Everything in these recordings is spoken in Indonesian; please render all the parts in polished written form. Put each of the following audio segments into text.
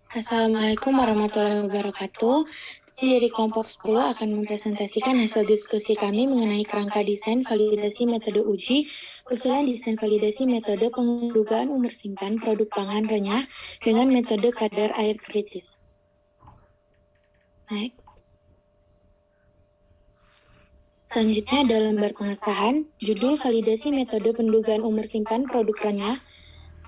Assalamualaikum warahmatullahi wabarakatuh. Dari kelompok 10 akan mempresentasikan hasil diskusi kami mengenai kerangka desain validasi metode uji, usulan desain validasi metode pendugaan umur simpan produk pangan renyah dengan metode kadar air kritis. Next. Selanjutnya ada lembar pengesahan, judul validasi metode pendugaan umur simpan produk renyah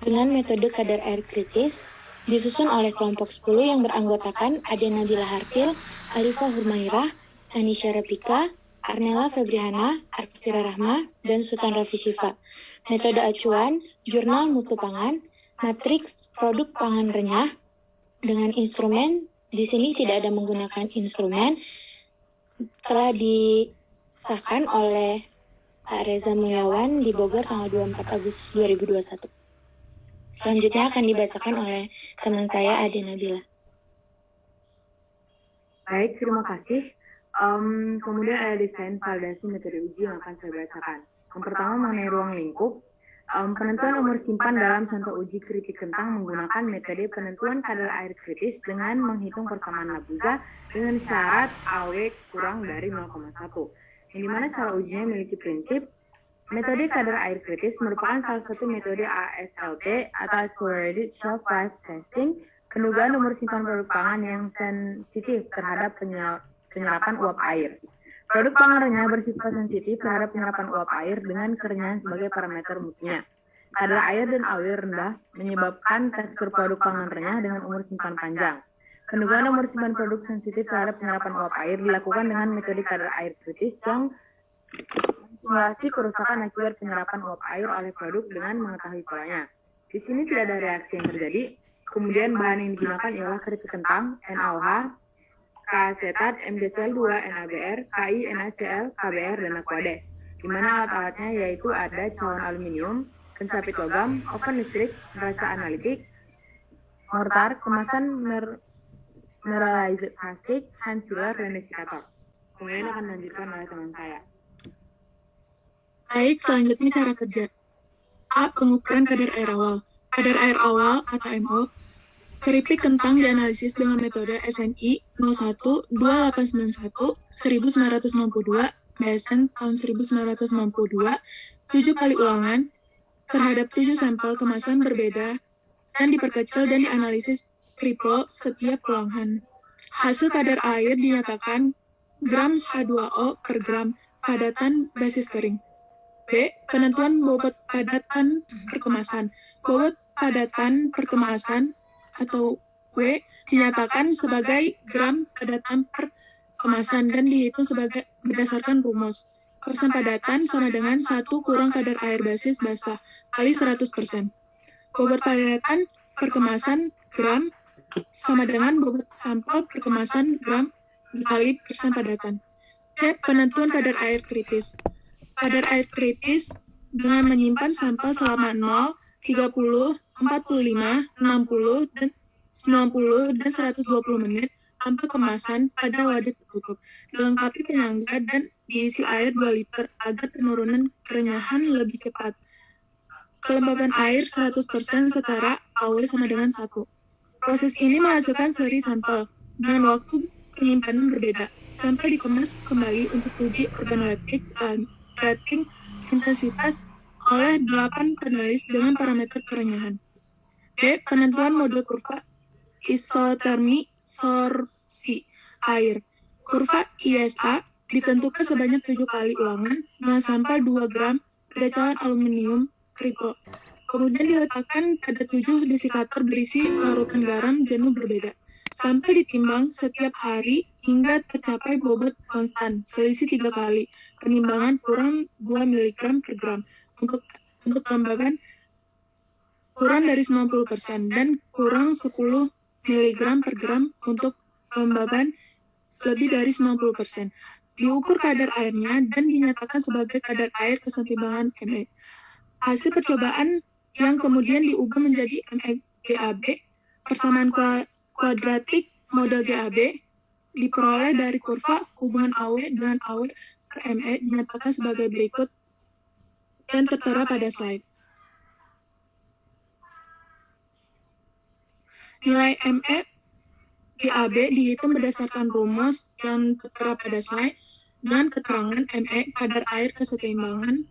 dengan metode kadar air kritis, disusun oleh kelompok 10 yang beranggotakan Ade Nabila Harfil, Alifa Hurmairah, Anisha Rapika, Arnella Febriana, Arfira Rahma, dan Sultan Rafi Syifa. Metode acuan, jurnal mutu pangan, matriks produk pangan renyah, dengan instrumen, di sini tidak ada menggunakan instrumen, telah disahkan oleh Pak Reza Mulyawan di Bogor tanggal 24 Agustus 2021. Selanjutnya akan dibacakan oleh teman saya, Ade Nabila. Baik, terima kasih. Kemudian ada desain validasi metode uji yang akan saya bacakan. Yang pertama mengenai ruang lingkup. Penentuan umur simpan dalam contoh uji keripik kentang menggunakan metode penentuan kadar air kritis dengan menghitung persamaan labuza dengan syarat AW kurang dari 0,1. Yang dimana cara ujinya memiliki prinsip metode kadar air kritis merupakan salah satu metode ASLT atau Accelerated Shelf Life Testing, pendugaan umur simpan produk pangan yang sensitif terhadap penyerapan uap air. Produk pangan renyah bersifat sensitif terhadap penyerapan uap air dengan kerenyahan sebagai parameter mutunya. Kadar air dan AW rendah menyebabkan tekstur produk pangan renyah dengan umur simpan panjang. Pendugaan umur simpan produk sensitif terhadap penyerapan uap air dilakukan dengan metode kadar air kritis yang simulasi kerusakan akibat penyerapan uap air oleh produk dengan mengetahui polanya. Di sini tidak ada reaksi yang terjadi. Kemudian bahan yang digunakan ialah keripik kentang, NaOH, K-asetat, MgCl2, NaBr, Ki, NaCl, KBr, dan Aquades. Di mana alat-alatnya yaitu ada cawan aluminium, pencapit logam, oven listrik, neraca analitik, mortar, kemasan mineralized plastik, hand sealer, dan desikator. Kemudian akan dilanjutkan oleh teman saya. Baik, selanjutnya cara kerja. A. Pengukuran kadar air awal. Kadar air awal atau MO. Keripik kentang dianalisis dengan metode SNI 012891 1962 BSN tahun 1992 7 kali ulangan terhadap 7 sampel kemasan berbeda dan diperkecil dan dianalisis triple setiap ulangan. Hasil kadar air dinyatakan gram H2O per gram padatan basis kering. B. Penentuan bobot padatan perkemasan. Bobot padatan perkemasan atau W dinyatakan sebagai gram padatan per kemasan dan dihitung sebagai berdasarkan rumus. Persen padatan sama dengan 1 kurang kadar air basis basah kali 100%. Bobot padatan perkemasan gram sama dengan bobot sampel perkemasan gram dikali persen padatan. C. Penentuan kadar air kritis. Kadar air kritis dengan menyimpan sampel selama 0, 30, 45, 60, dan 90, dan 120 menit tanpa kemasan pada wadah tertutup, dilengkapi penyangga dan diisi air 2 liter agar penurunan kerenyahan lebih cepat. Kelembaban air 100% setara AW sama dengan 1. Proses ini menghasilkan seri sampel dengan waktu penyimpanan berbeda. Sampel dikemas kembali untuk uji organoleptik rating intensitas oleh 8 penulis dengan parameter kerenyahan. B. Penentuan model kurva isotermi sorpsi air. Kurva ISA ditentukan sebanyak 7 kali ulangan dengan sampel 2 gram pada cawan aluminium triple. Kemudian diletakkan pada 7 desikator berisi larutan garam jenuh berbeda. Sampai ditimbang setiap hari hingga tercapai bobot konstan, selisih 3 kali. Penimbangan kurang 2 mg per gram untuk kelembaban kurang dari 90% dan kurang 10 mg per gram untuk kelembaban lebih dari 90%. Diukur kadar airnya dan dinyatakan sebagai kadar air kesetimbangan ME. Hasil percobaan yang kemudian diubah menjadi ME-GAB, persamaan kuadratik model GAB, diperoleh dari kurva hubungan AW dengan AW per ME dinyatakan sebagai berikut dan tertera pada slide. Nilai ME GAB dihitung berdasarkan rumus yang tertera pada slide dan keterangan ME kadar air kesetimbangan,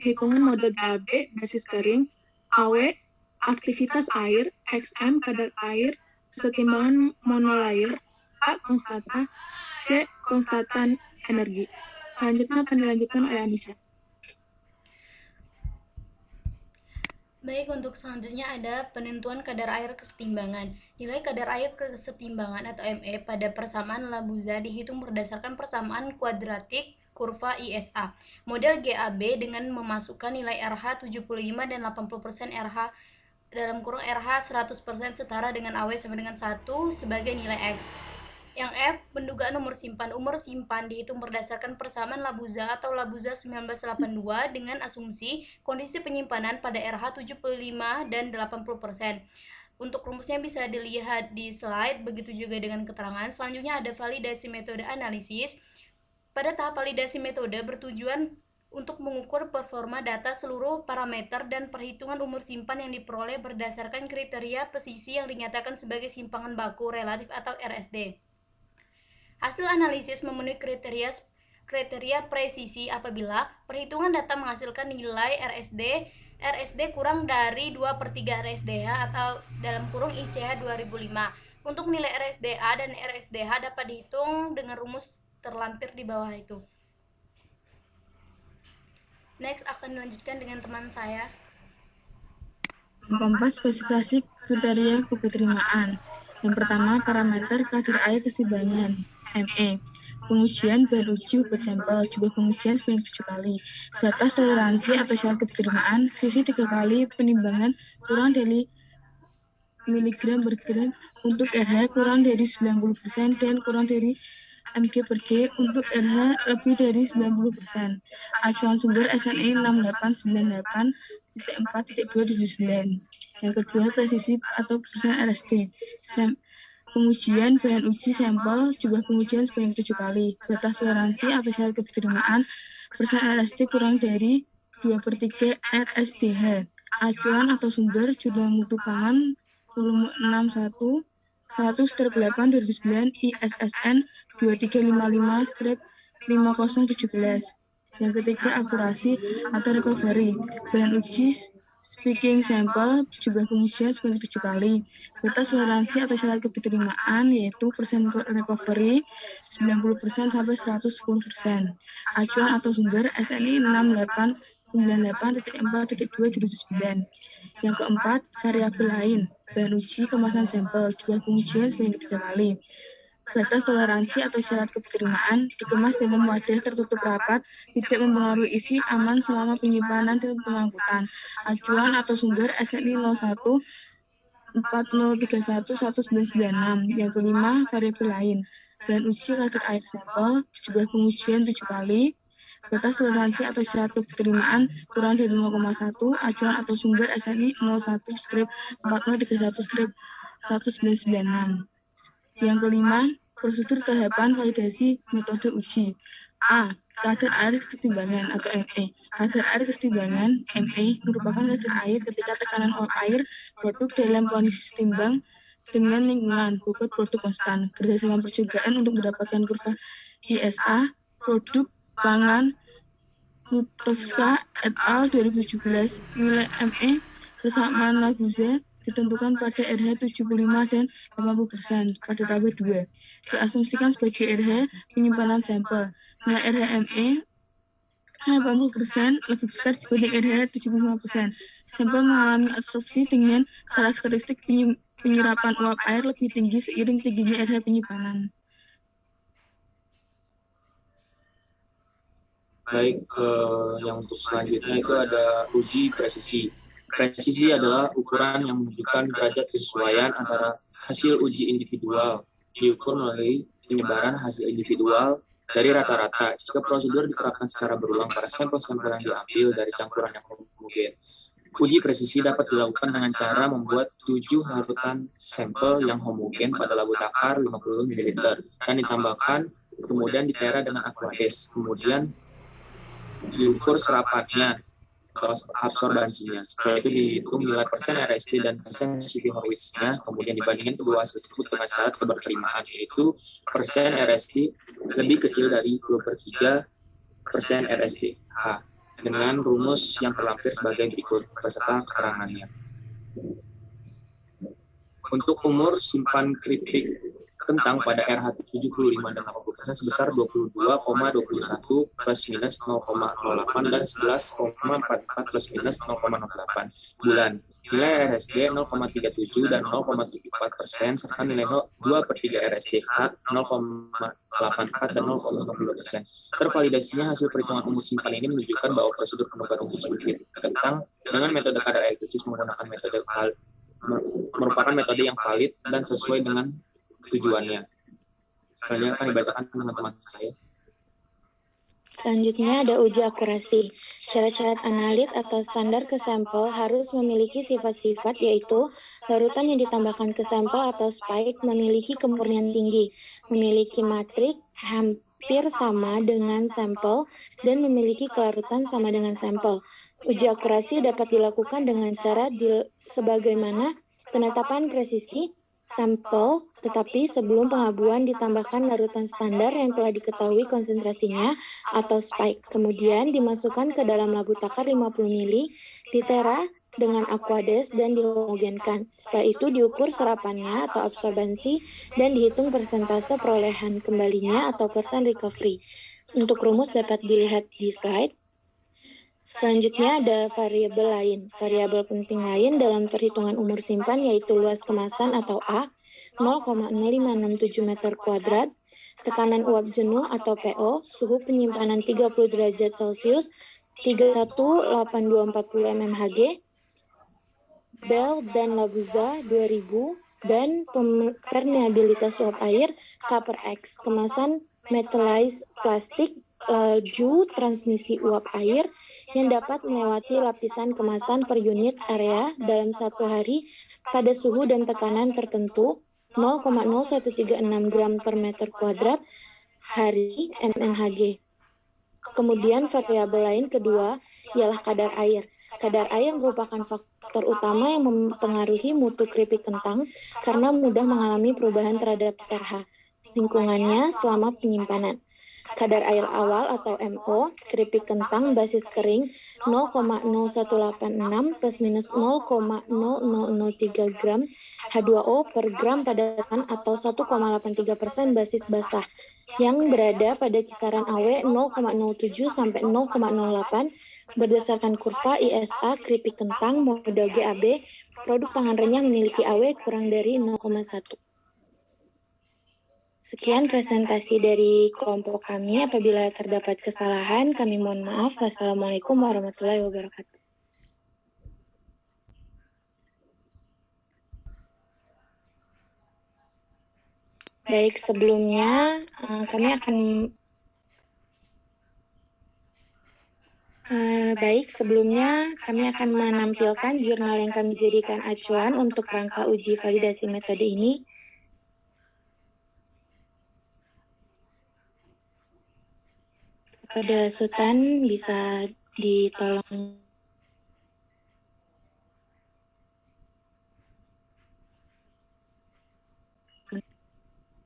hitungan mode GAB basis kering, AW aktivitas air, XM kadar air kesetimbangan monolayer, A konstanta, C konstatan energi. Selanjutnya akan dilanjutkan oleh Anisha. Baik, untuk selanjutnya ada penentuan kadar air kesetimbangan. Nilai kadar air kesetimbangan atau ME pada persamaan Labuza dihitung berdasarkan persamaan kuadratik kurva ISA. Model GAB dengan memasukkan nilai RH 75 dan 80% RH dalam kurung RH 100% setara dengan AW sama dengan 1 sebagai nilai X. Yang F, pendugaan umur simpan dihitung berdasarkan persamaan Labuza atau Labuza 1982 dengan asumsi kondisi penyimpanan pada RH 75 dan 80%. Untuk rumusnya bisa dilihat di slide, begitu juga dengan keterangan. Selanjutnya ada validasi metode analisis. Pada tahap validasi metode bertujuan untuk mengukur performa data seluruh parameter dan perhitungan umur simpan yang diperoleh berdasarkan kriteria pesisi yang dinyatakan sebagai simpangan baku relatif atau RSD. Hasil analisis memenuhi kriteria presisi apabila perhitungan data menghasilkan nilai RSD kurang dari 2/3 RSDH atau dalam kurung ICH 2005. Untuk nilai RSDA dan RSDH dapat dihitung dengan rumus terlampir di bawah itu. Next akan dilanjutkan dengan teman saya. Keempat, spesifikasi kriteria keterterimaan. Yang pertama, parameter kadar air kesetimbangan, ME. Pengujian bahan uji bobot sampel, jumlah pengujian sebanyak 7 kali. Batas toleransi atau syarat keterterimaan, selisih 3 kali penimbangan kurang dari miligram per gram untuk RH kurang dari 90% dan kurang dari mg per G untuk RH lebih dari 90%. Acuan sumber SNI 6898.4.279. Yang kedua, presisi atau persen LSD. Pengujian bahan uji sampel, jumlah pengujian sebanyak 7 kali. Batas toleransi atau syarat keterterimaan, persen LSD kurang dari 2/3 RSDH. Acuan atau sumber, jumlah mutu pangan, volume 61, 1/8 2009 ISSN 2355/5017. Yang ketiga, akurasi atau recovery. Bahan uji speaking sample, jumlah pengujian sebanyak 7 kali. Batas toleransi atau syarat keterterimaan yaitu persen recovery 90% sampai 110%. Acuan atau sumber SNI 6898.4.2 2009. Yang keempat, variabel lain. Bahan uji kemasan sampel, jumlah pengujian sebanyak 3 kali. Batas toleransi atau syarat keterterimaan dikemas dalam wadah tertutup rapat, tidak mempengaruhi isi, aman selama penyimpanan dan pengangkutan. Acuan atau sumber SNI 01 4031 1996. Yang kelima, variabel lain. Bahan uji kadar air sampel, jumlah pengujian 7 kali. Batas toleransi atau syarat keterterimaan kurang dari 0,1. Acuan atau sumber SNI 01/4031/1996. Yang kelima, prosedur tahapan validasi metode uji. A. Kadar air kesetimbangan atau ME. Kadar air kesetimbangan ME merupakan kadar air ketika tekanan uap air produk dalam kondisi setimbang dengan lingkungan bobot produk konstan. Berdasarkan percobaan untuk mendapatkan kurva ISA produk pangan Lutowska et al. 2017, nilai ME persamaan Labuza ditentukan pada RH 75 dan 80% pada tabel 2. Diasumsikan sebagai RH penyimpanan sampel. Nilai RH ME 80% lebih besar dibanding RH 75%. Sampel mengalami absorpsi dengan karakteristik penyerapan uap air lebih tinggi seiring tingginya RH penyimpanan. Baik, yang untuk selanjutnya itu ada uji presisi. Presisi adalah ukuran yang menunjukkan derajat kesesuaian antara hasil uji individual diukur melalui penyebaran hasil individual dari rata-rata jika prosedur diterapkan secara berulang pada sampel-sampel yang diambil dari campuran yang homogen. Uji presisi dapat dilakukan dengan cara membuat 7 larutan sampel yang homogen pada labu takar 50 ml dan ditambahkan, kemudian ditera dengan aquades, kemudian diukur serapannya atau absorbansinya. Setelah itu dihitung nilai persen RSD dan persen Cp-Horwitz-nya, kemudian dibandingkan kedua hasil tersebut dengan syarat keberterimaan, yaitu persen RSD lebih kecil dari 2/3 persen RSD H, dengan rumus yang terlampir sebagai berikut beserta keterangannya. Untuk umur simpan keripik kentang pada RH 75 dan 80% sebesar 22,21 plus minus 0,08 dan 11,44 plus minus 0,08 bulan. Nilai RSD 0,37 dan 0,74% serta nilai 2/3 RSD H 0,84 dan 0,92%. Tervalidasinya hasil perhitungan umur simpan ini menunjukkan bahwa prosedur penukaran uji keripik kentang dengan metode kadar air kritis menggunakan metode merupakan metode yang valid dan sesuai dengan tujuannya. Selanjutnya akan dibacakan teman-teman saya. Selanjutnya ada uji akurasi. Syarat-syarat analit atau standar ke sampel harus memiliki sifat-sifat yaitu larutan yang ditambahkan ke sampel atau spike memiliki kemurnian tinggi, memiliki matrik hampir sama dengan sampel, dan memiliki kelarutan sama dengan sampel. Uji akurasi dapat dilakukan dengan cara sebagaimana penetapan presisi sampel, tetapi sebelum pengabuan ditambahkan larutan standar yang telah diketahui konsentrasinya atau spike. Kemudian dimasukkan ke dalam labu takar 50 ml, ditera dengan aquades dan dihomogenkan. Setelah itu diukur serapannya atau absorbansi dan dihitung persentase perolehan kembalinya atau persen recovery. Untuk rumus dapat dilihat di slide. Selanjutnya ada variabel lain. Variabel penting lain dalam perhitungan umur simpan yaitu luas kemasan atau A, 0,0567 meter kuadrat, tekanan uap jenuh atau PO, suhu penyimpanan 30 derajat Celcius, 318240 mmHg, Bell dan Labuza 2000, dan permeabilitas uap air K per X, kemasan metallized plastik, laju transmisi uap air yang dapat melewati lapisan kemasan per unit area dalam satu hari pada suhu dan tekanan tertentu 0,0136 gram per meter kuadrat hari mmHg. Kemudian variabel lain kedua ialah kadar air. Kadar air merupakan faktor utama yang mempengaruhi mutu keripik kentang karena mudah mengalami perubahan terhadap pH lingkungannya selama penyimpanan. Kadar air awal atau MO, keripik kentang basis kering 0,0186 plus minus 0,0003 gram H2O per gram padatan atau 1,83% basis basah yang berada pada kisaran AW 0,07 sampai 0,08 berdasarkan kurva ISA keripik kentang model GAB, produk pangan renyah memiliki AW kurang dari 0,1. Sekian presentasi dari kelompok kami. Apabila terdapat kesalahan, kami mohon maaf. Wassalamualaikum warahmatullahi wabarakatuh. Baik, sebelumnya kami akan menampilkan jurnal yang kami jadikan acuan untuk rangka uji validasi metode ini. Pada Sultan bisa ditolong.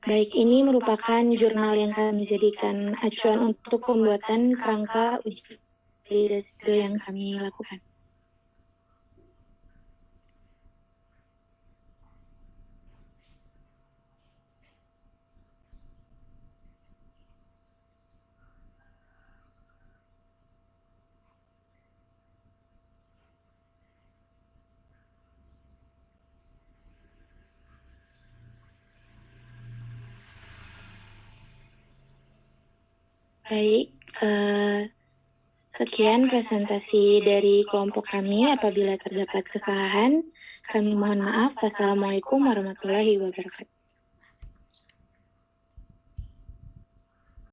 Baik, ini merupakan jurnal yang kami jadikan acuan untuk pembuatan kerangka uji validasi yang kami lakukan. Baik, sekian presentasi dari kelompok kami. Apabila terdapat kesalahan, kami mohon maaf. Wassalamualaikum warahmatullahi wabarakatuh.